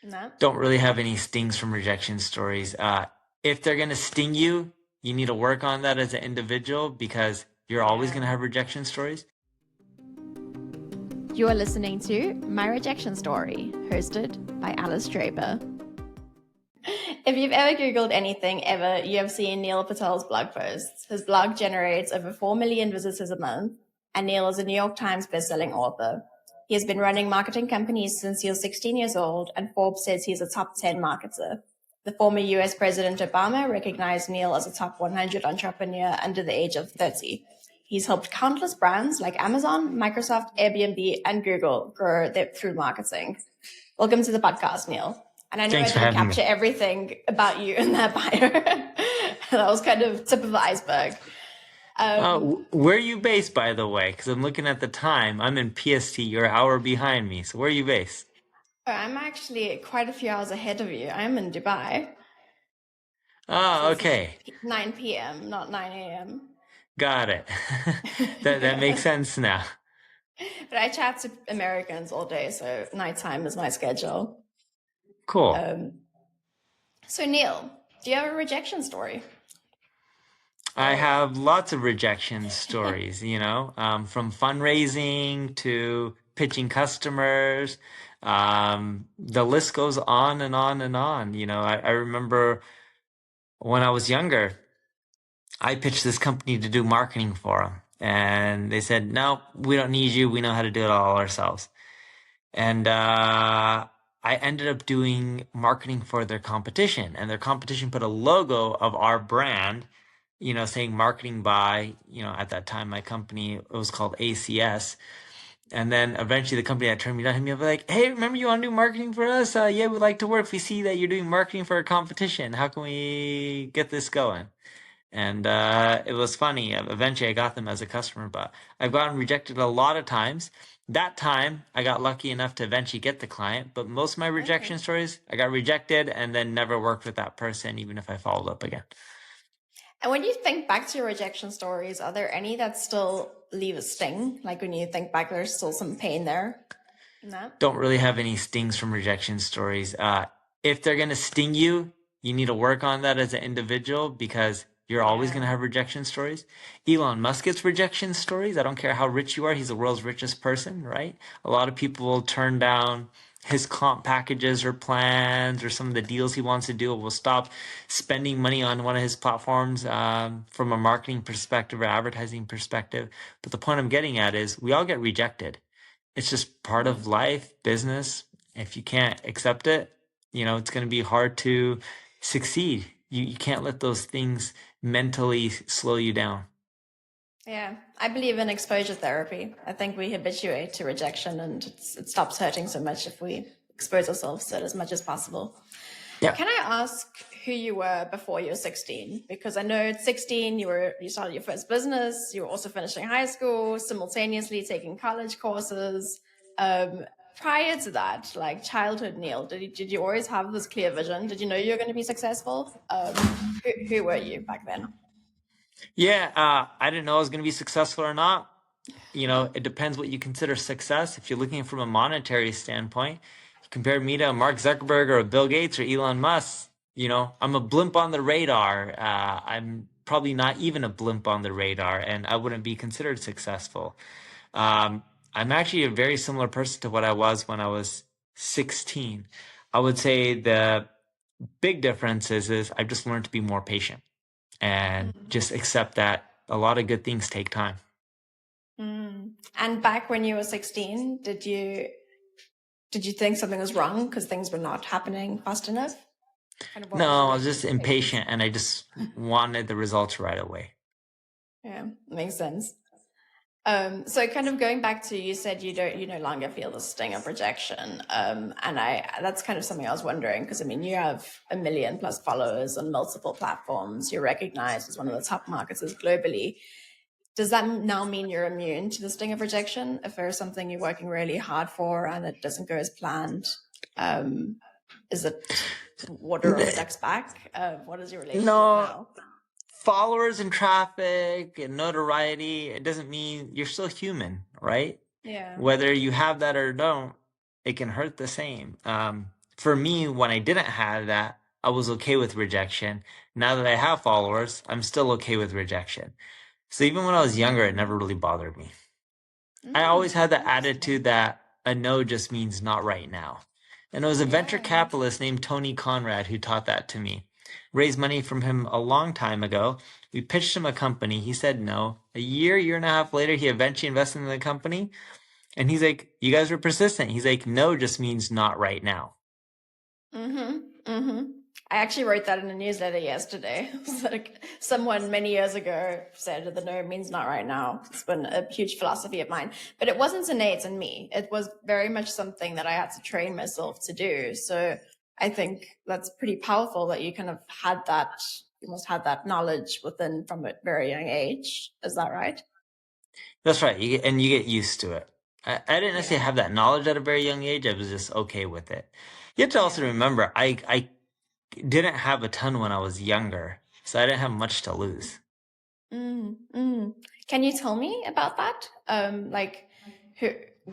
No. Don't really have any stings from rejection stories. If they're going to sting you, you need to work on that as an individual because you're always going Yeah. to have rejection stories. You are listening to My Rejection Story, hosted by Alice Draper. If you've ever Googled anything ever, you have seen Neil Patel's blog posts. His blog generates over 4 million visitors a month, and Neil is a New York Times bestselling author. He has been running marketing companies since he was 16 years old, and Forbes says he's a top 10 marketer. The former US President Obama recognized Neil as a top 100 entrepreneur under the age of 30. He's helped countless brands like Amazon, Microsoft, Airbnb, and Google grow through marketing. Welcome to the podcast, Neil. And I know I Thanks for didn't having me. capture everything about you in that bio. That was kind of tip of the iceberg. Where are you based, by the way? Because I'm looking at the time. I'm in PST. You're an hour behind me. So where are you based? I'm actually quite a few hours ahead of you. I'm in Dubai. So Oh, this is okay. 9 p.m., not 9 a.m. Got it. That makes sense now. But I chat to Americans all day, so nighttime is my schedule. Cool. So Neil, do you have a rejection story? I have lots of rejection stories, from fundraising to pitching customers. The list goes on and on and on. I remember when I was younger, I pitched this company to do marketing for them. And they said, no, we don't need you. We know how to do it all ourselves. And I ended up doing marketing for their competition. And their competition put a logo of our brand, saying marketing by, at that time, my company, it was called ACS. And then eventually the company that turned me down hit me up like, hey, remember you want to do marketing for us? Yeah, we'd like to work. We see that you're doing marketing for a competition. How can we get this going? And it was funny. Eventually, I got them as a customer, but I've gotten rejected a lot of times. That time, I got lucky enough to eventually get the client, but most of my rejection Okay. stories, I got rejected and then never worked with that person, even if I followed up again. And when you think back to your rejection stories, are there any that still leave a sting? Like when you think back, there's still some pain there? No? Don't really have any stings from rejection stories. If they're going to sting you, you need to work on that as an individual because you're always going to Yeah. have rejection stories. Elon Musk gets rejection stories. I don't care how rich you are. He's the world's richest person, right? A lot of people will turn down his comp packages or plans or some of the deals he wants to do. Will stop spending money on one of his platforms from a marketing perspective or advertising perspective. But the point I'm getting at is we all get rejected. It's just part of life, business. If you can't accept it, it's going to be hard to succeed. You can't let those things mentally slow you down. Yeah, I believe in exposure therapy. I think we habituate to rejection and it stops hurting so much if we expose ourselves to it as much as possible. Yeah. Can I ask who you were before you were 16? Because I know at 16 you started your first business, you were also finishing high school, simultaneously taking college courses. Prior to that, like childhood Neil, did you always have this clear vision? Did you know you were going to be successful? Who were you back then? Yeah. I didn't know I was going to be successful or not. It depends what you consider success. If you're looking from a monetary standpoint, you compare me to Mark Zuckerberg or Bill Gates or Elon Musk. I'm a blimp on the radar. I'm probably not even a blimp on the radar, and I wouldn't be considered successful. I'm actually a very similar person to what I was when I was 16. I would say the big difference is I've just learned to be more patient and just accept that a lot of good things take time. And back when you were 16, did you think something was wrong because things were not happening fast enough? Kind of what was No, your I was just expectations? impatient and I just wanted the results right away. Yeah, makes sense. So kind of going back to you said you no longer feel the sting of rejection. And that's kind of something I was wondering because I mean you have 1 million plus followers on multiple platforms. You're recognized as one of the top marketers globally. Does that now mean you're immune to the sting of rejection? If there's something you're working really hard for and it doesn't go as planned, is it water off a duck's back? What is your relationship No, now? followers and traffic and notoriety, it doesn't mean you're still human, right? Yeah. Whether you have that or don't, it can hurt the same. for me, when I didn't have that, I was okay with rejection. Now that I have followers, I'm still okay with rejection. So even when I was younger, it never really bothered me. I always had the attitude Interesting. that a no just means not right now. And it was a venture Yeah. capitalist named Tony Conrad who taught that to me. Raised money from him a long time ago. We pitched him a company. He said no. A year and a half later, he eventually invested in the company. And he's like, you guys were persistent. He's like, no just means not right now. Mm-hmm. Mm-hmm. I actually wrote that in a newsletter yesterday. It's like someone many years ago said the no means not right now. It's been a huge philosophy of mine, but it wasn't innate in me. It was very much something that I had to train myself to do. So I think that's pretty powerful that you kind of had that, you must have that knowledge within from a very young age. Is that right? That's right. And you get used to it. I didn't necessarily Yeah. have that knowledge at a very young age. I was just okay with it. You have to also Yeah. remember, I didn't have a ton when I was younger, so I didn't have much to lose. Mm, mm. Can you tell me about that? Like, who,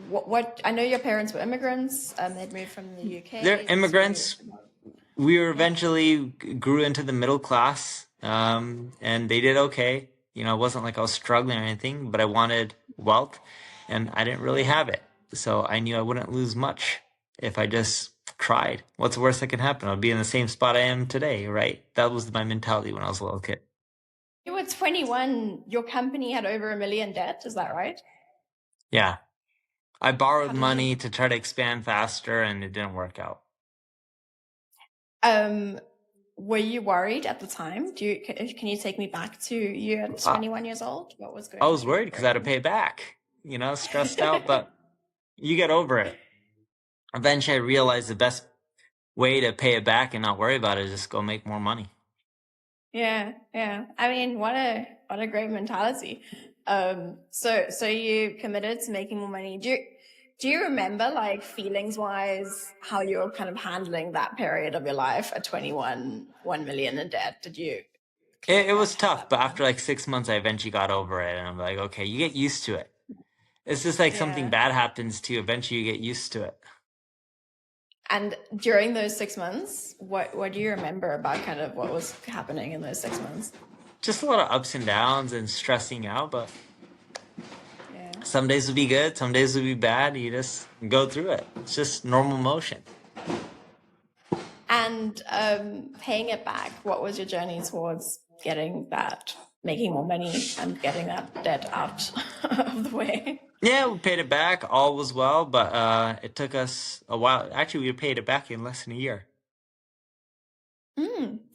what? I know your parents were immigrants. They'd moved from the They're UK to. immigrants. We were Yeah. eventually grew into the middle class, and they did okay. You know, it wasn't like I was struggling or anything, but I wanted wealth, and I didn't really Yeah. have it. So I knew I wouldn't lose much if I just tried. What's the worst that can happen? I'll be in the same spot I am today, right? That was my mentality when I was a little kid. You were 21. Your company had over $1 million debt. Is that right? Yeah. I borrowed How did you? money to try to expand faster, and it didn't work out. Um, were you worried at the time? Can you take me back to you at I, 21 years old? What was I going was through your worried because I had to brain? pay back, stressed out, but you get over it. Eventually, I realized the best way to pay it back and not worry about it is just go make more money. Yeah, yeah. I mean, what a great mentality. So you committed to making more money. Do you remember, like, feelings wise, how you were kind of handling that period of your life at 21, 1 million in debt? Did you It click was at tough, that but after point? like 6 months, I eventually got over it, and I'm like, okay, you get used to it. It's just like something Yeah. bad happens to you. Eventually, you get used to it. And during those 6 months, what do you remember about kind of what was happening in those 6 months? Just a lot of ups and downs and stressing out, but Yeah. some days will be good, some days will be bad. You just go through it. It's just normal motion. And paying it back, what was your journey towards getting that, making more money and getting that debt out of the way? Yeah, we paid it back. All was well, but it took us a while. Actually, we paid it back in less than a year,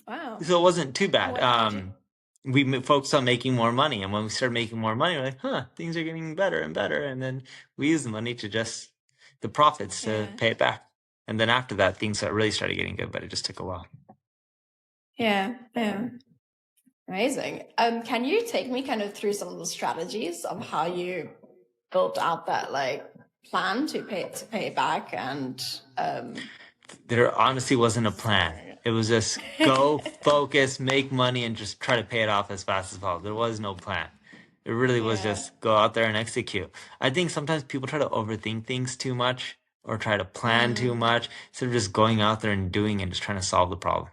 Wow. so it wasn't too And bad. what did you do? We focused on making more money, and when we started making more money, we're like, huh, things are getting better and better. And then we used the money to just the profits to Yeah. pay it back. And then after that, things really started getting good, but it just took a while. Yeah. Yeah. Amazing. Can you take me kind of through some of the strategies of how you built out that, like, plan to pay it back and There honestly wasn't a plan. It was just go, focus, make money, and just try to pay it off as fast as possible. There was no plan. It really was yeah. just go out there and execute. I think sometimes people try to overthink things too much or try to plan too Mm. much instead of just going out there and doing and just trying to solve the problem.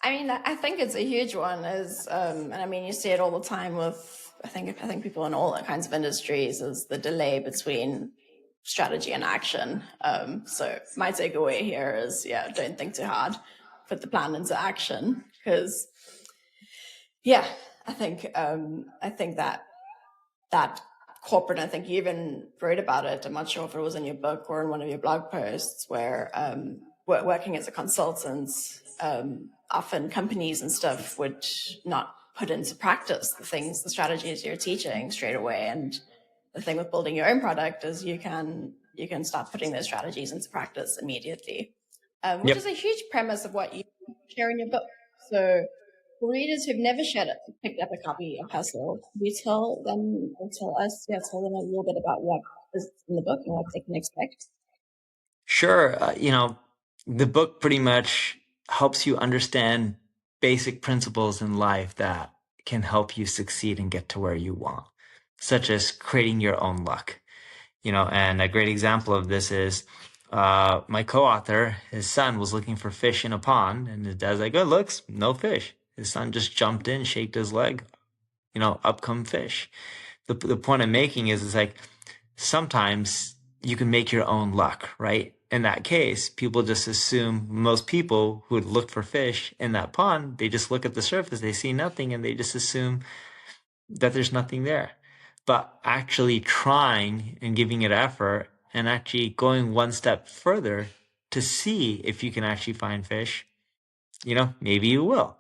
I mean, I think it's a huge one. Is and I mean, you see it all the time with I think people in all kinds of industries is the delay between strategy and action. So my takeaway here is, yeah, don't think too hard, put the plan into action, because yeah, I think that corporate. I think you even wrote about it. I'm not sure if it was in your book or in one of your blog posts, where working as a consultant, often companies and stuff would not put into practice the strategies you're teaching straight away. And the thing with building your own product is you can start putting those strategies into practice immediately, which is Yep. a huge premise of what you share in your book. So for readers who've never picked up a copy of Hustle, could you tell them, or tell them a little bit about what is in the book and what they can expect? Sure. The book pretty much helps you understand basic principles in life that can help you succeed and get to where you want, such as creating your own luck. And a great example of this is my co-author, his son was looking for fish in a pond, and his dad's like, "Oh, looks no fish." His son just jumped in, shaked his leg, up come fish. The point I'm making is, it's like sometimes you can make your own luck, right? In that case, people just assume, most people who would look for fish in that pond, they just look at the surface, they see nothing, and they just assume that there's nothing there. But actually trying and giving it effort and actually going one step further to see if you can actually find fish, maybe you will.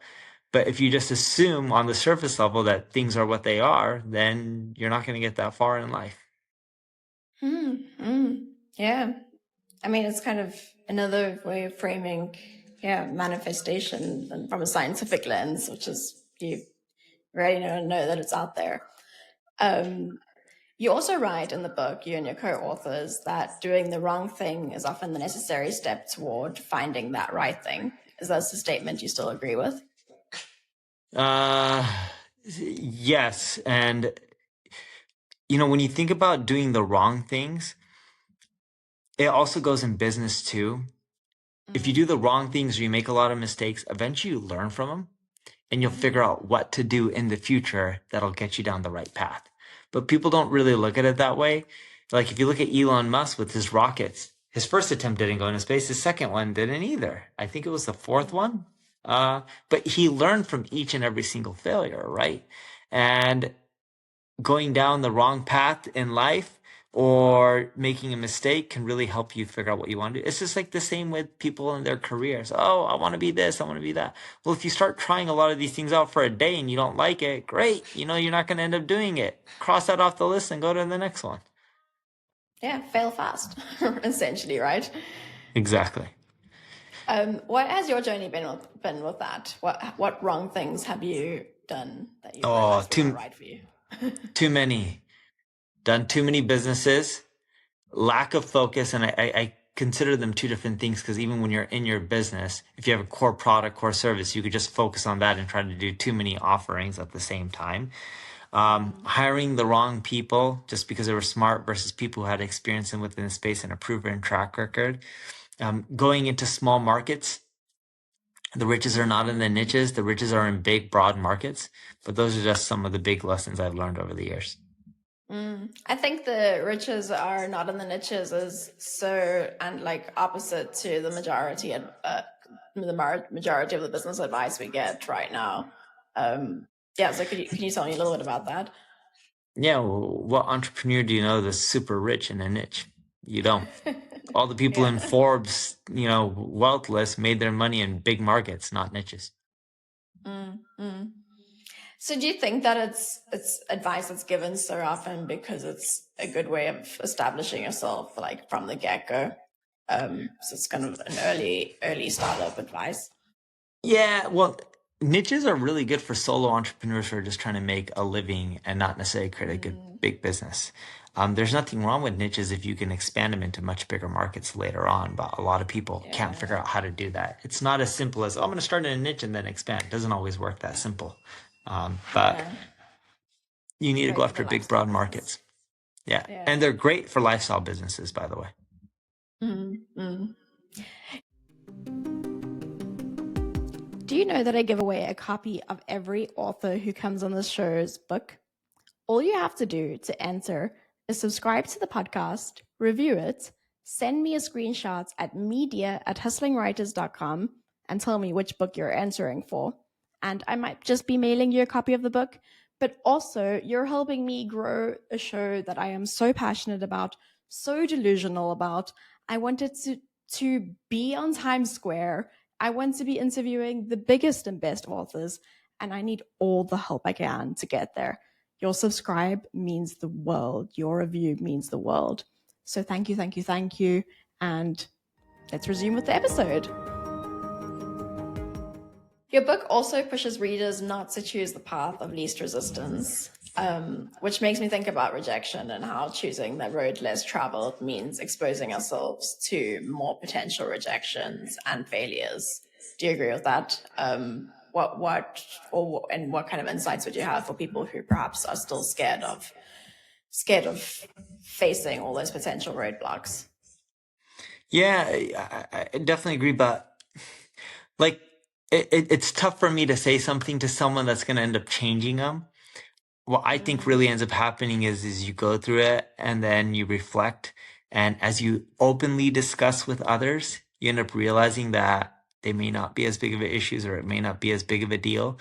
But if you just assume on the surface level that things are what they are, then you're not going to get that far in life. Yeah. I mean, it's kind of another way of framing, manifestation from a scientific lens, which is you really know that it's out there. You also write in the book, you and your co-authors, that doing the wrong thing is often the necessary step toward finding that right thing. Is that a statement you still agree with? Yes. And, when you think about doing the wrong things, it also goes in business too. If you do the wrong things or you make a lot of mistakes, eventually you learn from them and you'll figure out what to do in the future that'll get you down the right path. But people don't really look at it that way. Like if you look at Elon Musk with his rockets, his first attempt didn't go into space. His second one didn't either. I think it was the fourth one. But he learned from each and every single failure, right? And going down the wrong path in life or making a mistake can really help you figure out what you want to do. It's just like the same with people in their careers. Oh, I want to be this. I want to be that. Well, if you start trying a lot of these things out for a day and you don't like it, great. You're not going to end up doing it. Cross that off the list and go to the next one. Yeah, fail fast, essentially, right? Exactly. What has your journey been with that? What wrong things have you done that you realized were not right for you? Too many. Done too many businesses. Lack of focus, and I consider them two different things, because even when you're in your business, if you have a core product, core service, you could just focus on that and try to do too many offerings at the same time. Hiring the wrong people just because they were smart versus people who had experience within the space and a proven track record. Going into small markets. The riches are not in the niches. The riches are in big, broad markets. But those are just some of the big lessons I've learned over the years. I think the riches are not in the niches is opposite to the majority of the business advice we get right now. So can you tell me a little bit about that? Yeah, well, what entrepreneur do you know that's super rich in a niche? You don't. All the people in Forbes, wealth list made their money in big markets, not niches. So do you think that it's advice that's given so often because it's a good way of establishing yourself like from the get-go? So it's kind of an early startup advice. Yeah, well, niches are really good for solo entrepreneurs who are just trying to make a living and not necessarily create a good big business. There's nothing wrong with niches if you can expand them into much bigger markets later on, but a lot of people can't figure out how to do that. It's not as simple as, I'm going to start in a niche and then expand. It doesn't always work that simple. But you need to go after big, broad markets. Yeah. And they're great for lifestyle businesses, by the way. Do you know that I give away a copy of every author who comes on this show's book? All you have to do to enter is subscribe to the podcast, review it, send me a screenshot at media@hustlingwriters.com and tell me which book you're entering for. And I might just be mailing you a copy of the book, but also you're helping me grow a show that I am so passionate about, so delusional about. I wanted to be on Times Square. I want to be interviewing the biggest and best authors, and I need all the help I can to get there. Your subscribe means the world. Your review means the world. So thank you, thank you, thank you. And let's resume with the episode. Your book also pushes readers not to choose the path of least resistance, which makes me think about rejection and how choosing the road less traveled means exposing ourselves to more potential rejections and failures. Do you agree with that? What kind of insights would you have for people who perhaps are still scared of facing all those potential roadblocks? Yeah, I definitely agree, but like it's tough for me to say something to someone that's going to end up changing them. What I think Mm, really ends up happening is you go through it and then you reflect, and as you openly discuss with others, you end up realizing that they may not be as big of a issues or it may not be as big of a deal.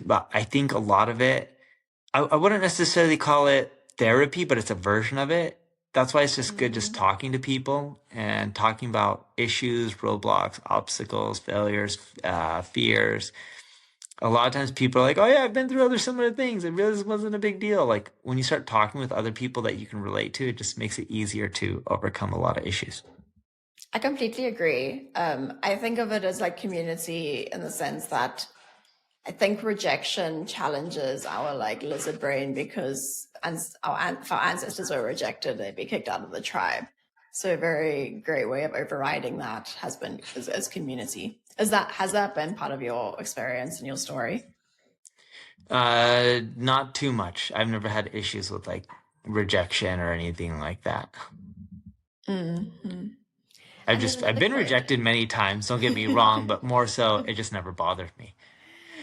But I think a lot of it, I wouldn't necessarily call it therapy, but it's a version of it. That's why it's just good just mm. talking to people and talking about issues, roadblocks, obstacles, failures, fears. A lot of times people are like, oh yeah, I've been through other similar things. It really wasn't a big deal. Like when you start talking with other people that you can relate to, it just makes it easier to overcome a lot of issues. I completely agree. I think of it as like community in the sense that I think rejection challenges our like lizard brain because if our ancestors were rejected, they'd be kicked out of the tribe. So a very great way of overriding that has been as community. Has that been part of your experience and your story? Not too much. I've never had issues with like rejection or anything like that. Mm-hmm. I've And there's just another I've been quote. rejected many times, don't get me wrong, but more so it just never bothered me.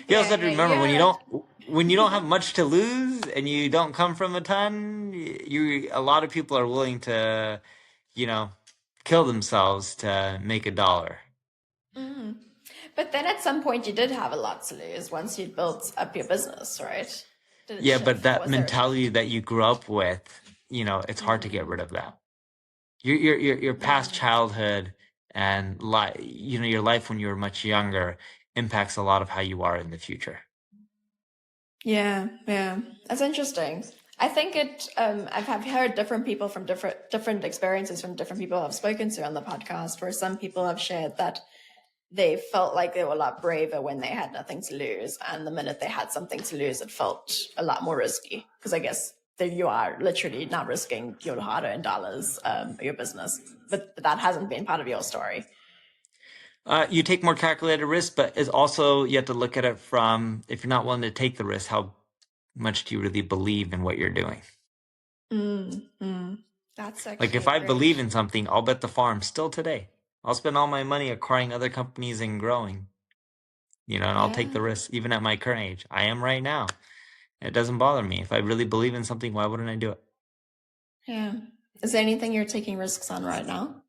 You also Yeah, have to yeah, you remember heard. when you don't have much to lose and you don't come from a ton, you a lot of people are willing to, you know, kill themselves to make a dollar. Mm. But then at some point you did have a lot to lose once you'd built up your business, right? Did it Yeah, but shift? that Was there a mentality shift? that you grew up with, it's hard to get rid Mm, of that. Your past mm. childhood and your life when you were much younger impacts a lot of how you are in the future. Yeah, yeah. That's interesting. I think I've heard different people from different experiences from different people I've spoken to on the podcast, where some people have shared that they felt like they were a lot braver when they had nothing to lose. And the minute they had something to lose, it felt a lot more risky. Because I guess that you are literally not risking your hard earned dollars, your business. But that hasn't been part of your story. You take more calculated risk, but it's also you have to look at it from if you're not willing to take the risk, how much do you really believe in what you're doing? Mm, mm. That's Like if actually I great. believe in something, I'll bet the farm still today. I'll spend all my money acquiring other companies and growing, and I'll take Yeah, the risk even at my current age. I am right now. It doesn't bother me. If I really believe in something, why wouldn't I do it? yeah. Is there anything you're taking risks on right now?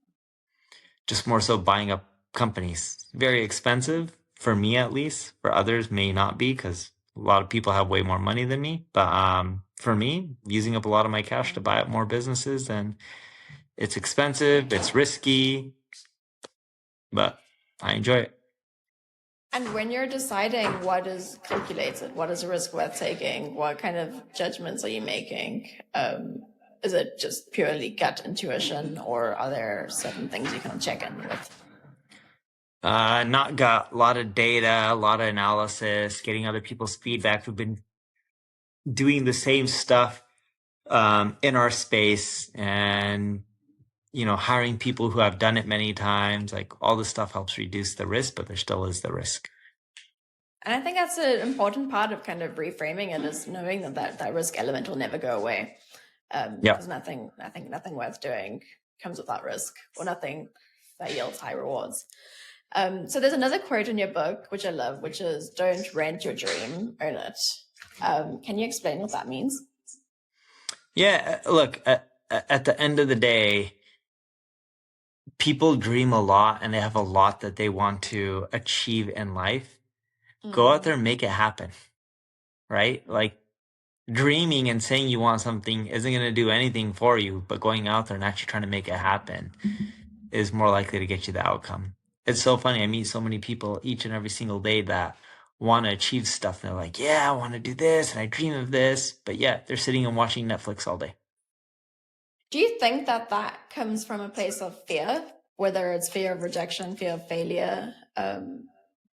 Just more so buying up companies. Very expensive for me, at least. For others, may not be because a lot of people have way more money than me. But for me, using up a lot of my cash to buy up more businesses, and it's expensive, it's risky, but I enjoy it. And when you're deciding what is calculated, what is a risk worth taking, what kind of judgments are you making? Is it just purely gut intuition, or are there certain things you can check in with? Not got a lot of data, a lot of analysis, getting other people's feedback who've been doing the same stuff in our space, and hiring people who have done it many times. Like all this stuff helps reduce the risk, but there still is the risk. And I think that's an important part of kind of reframing it, is knowing that risk element will never go away. Yeah. Because nothing worth doing comes with that risk, or nothing that yields high rewards. So there's another quote in your book, which I love, which is "Don't rent your dream, own it." Can you explain what that means? Yeah. Look, at the end of the day, people dream a lot and they have a lot that they want to achieve in life. Go out Mm. there and make it happen, right? Like dreaming and saying you want something isn't going to do anything for you, but going out there and actually trying to make it happen is more likely to get you the outcome. It's so funny. I meet so many people each and every single day that want to achieve stuff. And they're like, yeah, I want to do this and I dream of this. But yeah, they're sitting and watching Netflix all day. Do you think that comes from a place of fear, whether it's fear of rejection, fear of failure, or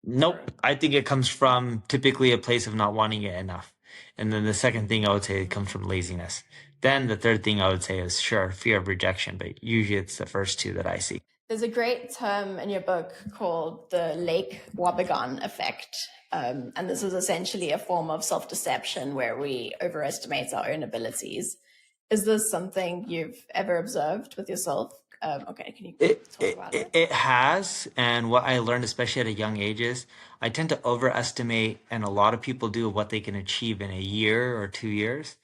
Nope. I think it comes from typically a place of not wanting it enough. And then the second thing I would say it comes from laziness. Then the third thing I would say is sure, fear of rejection, but usually it's the first two that I see. there's a great term in your book called the Lake Wobegon effect. And this is essentially a form of self-deception where we overestimate our own abilities. Is this something you've ever observed with yourself? Okay, can you It, talk it about it it? it has, and what I learned, especially at a young age, is I tend to overestimate, and a lot of people do what they can achieve in a year or 2 years,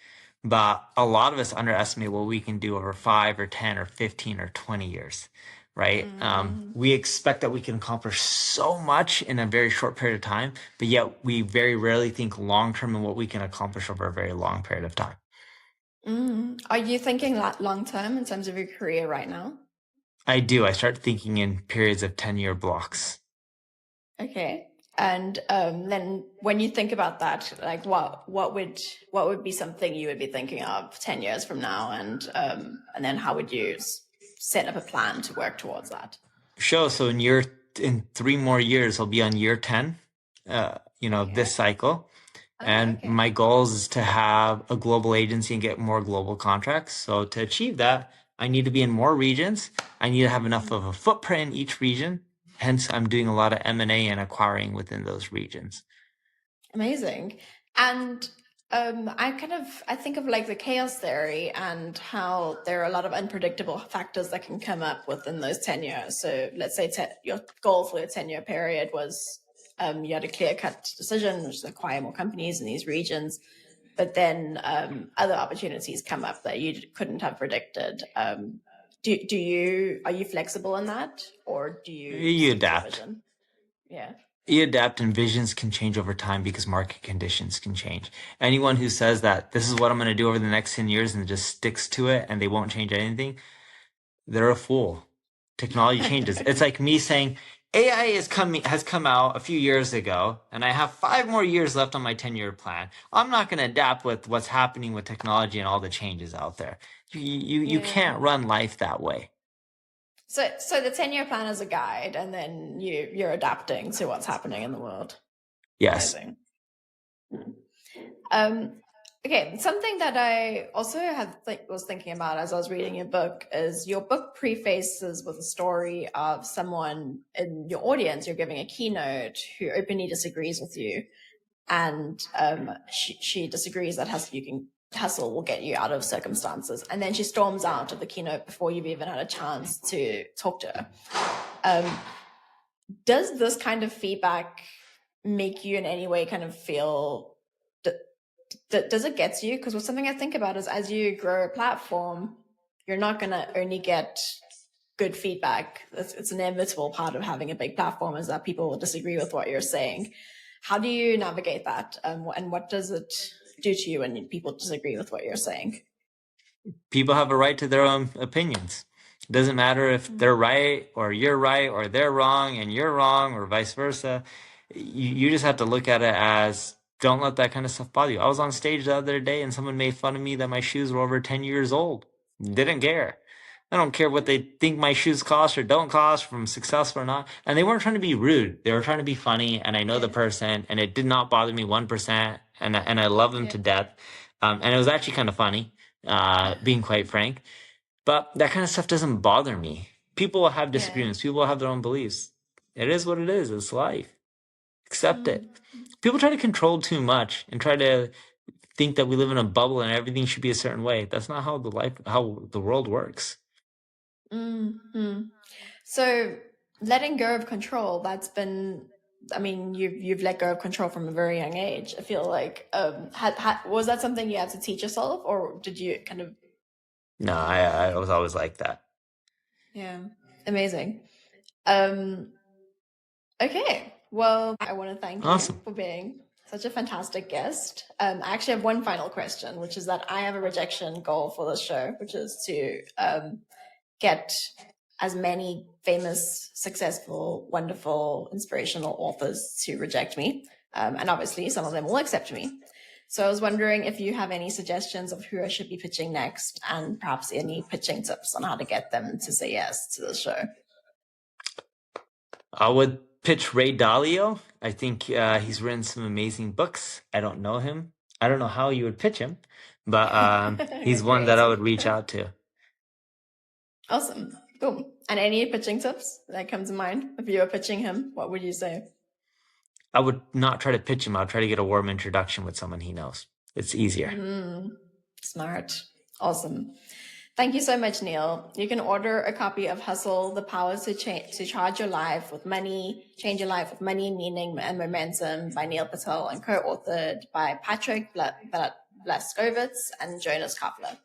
but a lot of us underestimate what we can do over 5 or 10 or 15 or 20 years, right? Mm. We expect that we can accomplish so much in a very short period of time, but yet we very rarely think long term and what we can accomplish over a very long period of time. Are you thinking long term in terms of your career right now? I do. I start thinking in periods of 10-year blocks. Okay. And then when you think about that, like what would be something you would be thinking of 10 years from now, and then how would you set up a plan to work towards that? Show. So in 3 more years, I'll be on year 10, this Okay. cycle. Oh, And okay. my goal is to have a global agency and get more global contracts. So to achieve that, I need to be in more regions. I need to have enough of a footprint in each region. Hence, I'm doing a lot of M&A and acquiring within those regions. Amazing. And I think of like the chaos theory and how there are a lot of unpredictable factors that can come up within those 10 years. So let's say your goal for your 10-year period was you had a clear-cut decision, which is acquire more companies in these regions, but then other opportunities come up that you couldn't have predicted. Are you flexible in that, or do you You stick to your adapt. vision? Yeah. You adapt, and visions can change over time because market conditions can change. Anyone who says that this is what I'm going to do over the next 10 years and just sticks to it and they won't change anything, they're a fool. Technology changes. It's like me saying AI has come out a few years ago, and I have 5 more years left on my 10-year plan. I'm not going to adapt with what's happening with technology and all the changes out there. You Yeah. can't run life that way. So the 10-year plan is a guide, and then you're adapting to what's happening in the world. Yes. Amazing. Um, okay, something that I also was thinking about as I was reading your book prefaces with a story of someone in your audience. You're giving a keynote who openly disagrees with you, and she disagrees that hustle will get you out of circumstances, and then she storms out of the keynote before you've even had a chance to talk to her. Does this kind of feedback make you in any way kind of feel that does it get to you? Because something I think about is as you grow a platform, you're not going to only get good feedback. It's an inevitable part of having a big platform is that people will disagree with what you're saying. How do you navigate that? And what does it do to you when people disagree with what you're saying? People have a right to their own opinions. It doesn't matter if they're right or they're wrong and you're wrong or vice versa. You just have to look at it as don't let that kind of stuff bother you. I was on stage the other day and someone made fun of me that my shoes were over 10 years old. Didn't care. I don't care what they think my shoes cost or don't cost, from successful or not. And they weren't trying to be rude. They were trying to be funny. And I know the Yeah. person, and it did not bother me 1%. And I love them Yeah. to death. And it was actually kind of funny, being quite frank. But that kind of stuff doesn't bother me. People will have Yeah. disagreements. People will have their own beliefs. It is what it is. It's life. Accept it. Mm. People try to control too much and try to think that we live in a bubble and everything should be a certain way. That's not how the world works. Mm-hmm. So letting go of control, I mean, you've let go of control from a very young age. I feel like, was that something you had to teach yourself, or did you kind of, No, I was always like that. yeah, amazing. Um, okay. Well, I want to thank you Awesome. for being such a fantastic guest. I actually have one final question, which is that I have a rejection goal for this show, which is to get as many famous, successful, wonderful, inspirational authors to reject me. And obviously, some of them will accept me. So I was wondering if you have any suggestions of who I should be pitching next, and perhaps any pitching tips on how to get them to say yes to the show. I would pitch Ray Dalio. I think he's written some amazing books. I don't know him. I don't know how you would pitch him, but he's Get one that I would creative. reach out to. Awesome. Cool. And any pitching tips that come to mind? If you were pitching him, what would you say? I would not try to pitch him. I'll try to get a warm introduction with someone he knows. It's easier. Smart. Awesome. Thank you so much, Neil. You can order a copy of Hustle, The Power to Charge Your Life with Money, Change Your Life with Money, Meaning, and Momentum by Neil Patel and co-authored by Patrick Blaskovitz and Jonas Kopler.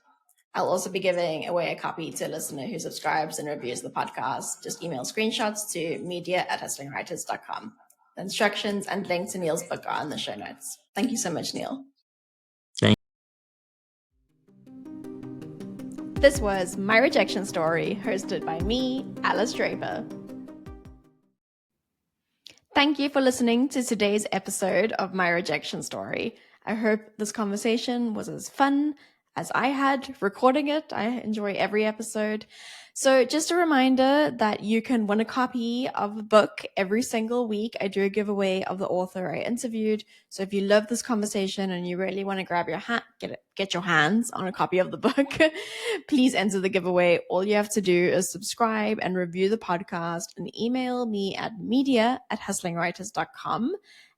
I'll also be giving away a copy to a listener who subscribes and reviews the podcast. Just email screenshots to media@hustlingwriters.com. The instructions and link to Neil's book are in the show notes. Thank you so much, Neil. Thank This was My Rejection Story, hosted by me, Alice Draper. Thank you for listening to today's episode of My Rejection Story. I hope this conversation was as fun as I had recording it. I enjoy every episode. So just a reminder that you can win a copy of a book every single week. I do a giveaway of the author I interviewed. So if you love this conversation and you really want to grab your get your hands on a copy of the book, please enter the giveaway. All you have to do is subscribe and review the podcast and email me at media@hustlingwriters.com.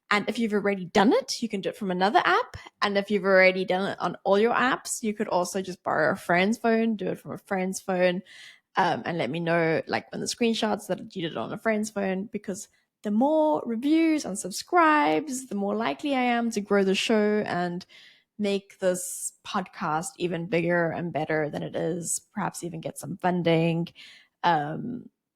And if you've already done it, you can do it from another app. And if you've already done it on all your apps, you could also just borrow a friend's phone, do it from a friend's phone, and let me know, like, on the screenshots that you did it on a friend's phone, because the more reviews and subscribes, the more likely I am to grow the show and make this podcast even bigger and better than it is, perhaps even get some funding,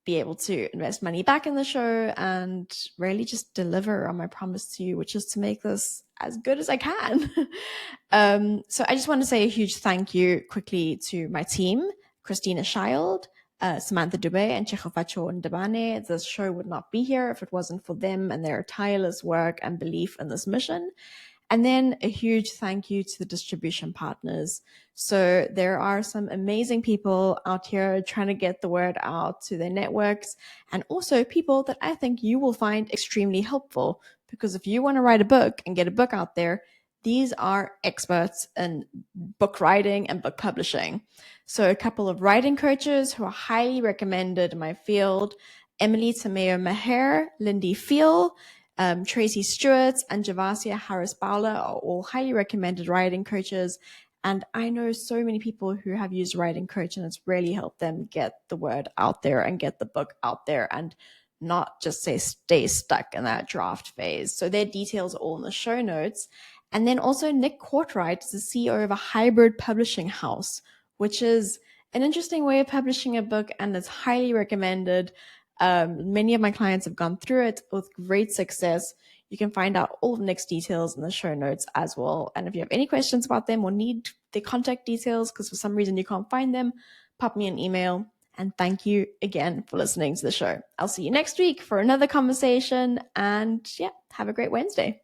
be able to invest money back in the show, and really just deliver on my promise to you, which is to make this as good as I can. So I just want to say a huge thank you quickly to my team, Christina Child, Samantha Dubé, and Chechofacho Ndabane. This show would not be here if it wasn't for them and their tireless work and belief in this mission. And then a huge thank you to the distribution partners. So there are some amazing people out here trying to get the word out to their networks, and also people that I think you will find extremely helpful, because if you want to write a book and get a book out there, these are experts in book writing and book publishing. So a couple of writing coaches who are highly recommended in my field: Emily Tameo Maher, Lindy Feel, Tracy Stewart, and Javasia Harris Bowler are all highly recommended writing coaches. And I know so many people who have used writing coach, and it's really helped them get the word out there and get the book out there and not just stay stuck in that draft phase. So their details are all in the show notes. And then also Nick Courtwright is the CEO of a hybrid publishing house, which is an interesting way of publishing a book, and it's highly recommended. Many of my clients have gone through it with great success. You can find out all of Nick's details in the show notes as well. And if you have any questions about them or need their contact details because for some reason you can't find them, pop me an email. And thank you again for listening to the show. I'll see you next week for another conversation. And yeah, have a great Wednesday.